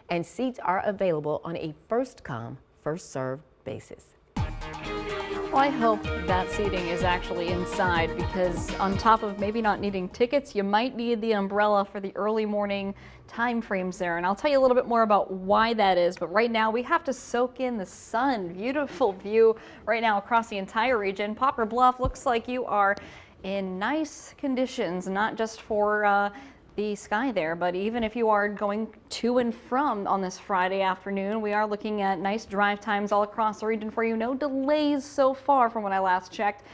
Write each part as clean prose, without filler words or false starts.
and seats are available on a first-come, first-served basis. Well, I hope that seating is actually inside, because on top of maybe not needing tickets, you might need the umbrella for the early morning time frames there. And I'll tell you a little bit more about why that is. But right now we have to soak in the sun. Beautiful view right now across the entire region. Poplar Bluff looks like you are in nice conditions, not just for the sky there, but even if you are going to and from on this Friday afternoon, we are looking at nice drive times all across the region for you. No delays so far from when I last checked,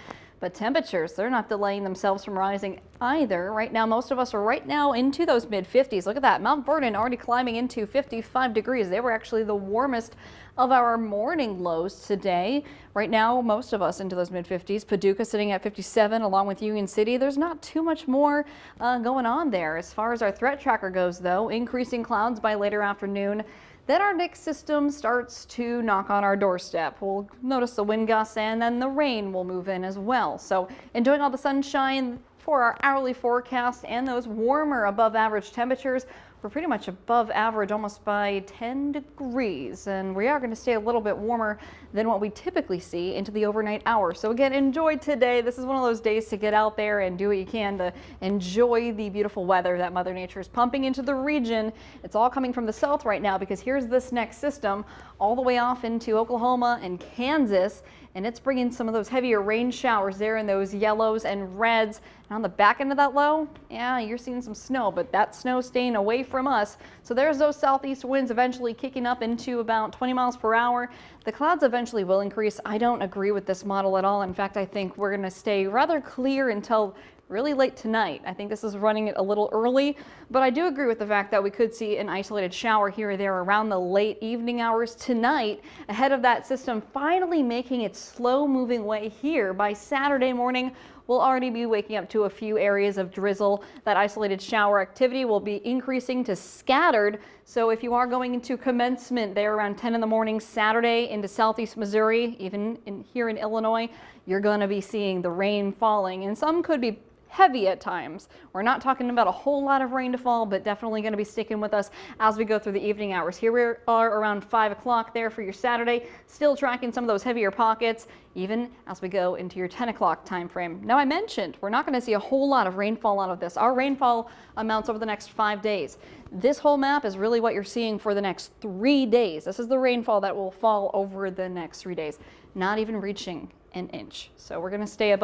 but temperatures, they're not delaying themselves from rising either. Right now, most of us are right now into those mid-50s. Look at that. Mount Vernon already climbing into 55 degrees. They were actually the warmest of our morning lows today. Right now, most of us into those mid-50s. Paducah sitting at 57 along with Union City. There's not too much more going on there. As far as our threat tracker goes, though, increasing clouds by later afternoon. Then our next system starts to knock on our doorstep. We'll notice the wind gusts, and then the rain will move in as well. So enjoying all the sunshine for our hourly forecast and those warmer above average temperatures. We're pretty much above average almost by 10 degrees, and we are going to stay a little bit warmer than what we typically see into the overnight hours. So again, enjoy today. This is one of those days to get out there and do what you can to enjoy the beautiful weather that Mother Nature is pumping into the region. It's all coming from the south right now, because here's this next system all the way off into Oklahoma and Kansas, and it's bringing some of those heavier rain showers there in those yellows and reds. And on the back end of that low, yeah, you're seeing some snow, but that snow staying away from us. So there's those southeast winds eventually kicking up into about 20 miles per hour. The clouds eventually will increase. I don't agree with this model at all. In fact, I think we're going to stay rather clear until really late tonight. I think this is running it a little early, but I do agree with the fact that we could see an isolated shower here or there around the late evening hours tonight, ahead of that system finally making its slow moving way here. By Saturday morning, we'll already be waking up to a few areas of drizzle. That isolated shower activity will be increasing to scattered. So if you are going into commencement there around 10 in the morning Saturday into southeast Missouri, even here in Illinois, you're going to be seeing the rain falling, and some could be heavy at times. We're not talking about a whole lot of rain to fall, but definitely going to be sticking with us as we go through the evening hours. Here we are around 5 o'clock there for your Saturday, still tracking some of those heavier pockets, even as we go into your 10 o'clock time frame. Now, I mentioned we're not going to see a whole lot of rainfall out of this. Our rainfall amounts over the next 5 days. This whole map is really what you're seeing for the next 3 days. This is the rainfall that will fall over the next 3 days, not even reaching an inch. So we're going to stay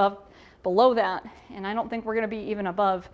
below that, and I don't think we're going to be even above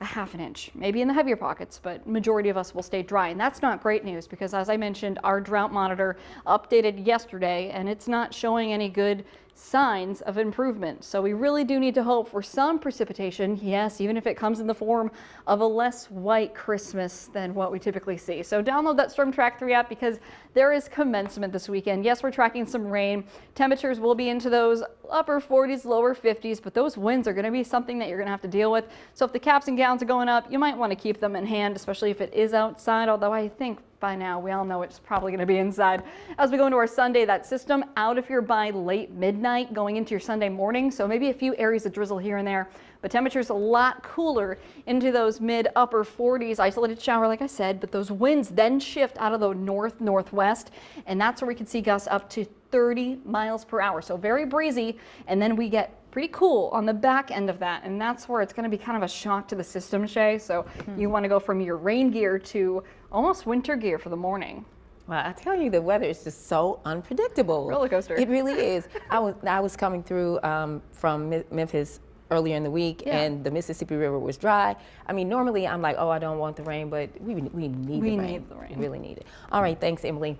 a half an inch, maybe in the heavier pockets, but majority of us will stay dry. And that's not great news, because as I mentioned, our drought monitor updated yesterday, and it's not showing any good signs of improvement. So we really do need to hope for some precipitation, yes, even if it comes in the form of a less white Christmas than what we typically see. So download that Storm Track 3 app, because there is commencement this weekend. Yes, we're tracking some rain. Temperatures will be into those upper 40s, lower 50s, but those winds are going to be something that you're going to have to deal with. So if the caps and gowns are going up, you might want to keep them in hand, especially if it is outside, although I think by now we all know it's probably going to be inside. As we go into our Sunday, that system out of here by late midnight going into your Sunday morning. So maybe a few areas of drizzle here and there, but temperatures a lot cooler into those mid upper 40s. Isolated shower, like I said, but those winds then shift out of the northwest, and that's where we can see gusts up to 30 miles per hour. So very breezy, and then we get pretty cool on the back end of that, and that's where it's going to be kind of a shock to the system, Shay. So you want to go from your rain gear to almost winter gear for the morning. Well, I tell you, the weather is just so unpredictable. Roller coaster. It really is. I was coming through from Memphis earlier in the week, and the Mississippi River was dry. I mean, normally I'm like, oh, I don't want the rain, but we need the rain. Need the rain. We really need it. All right, thanks, Emily.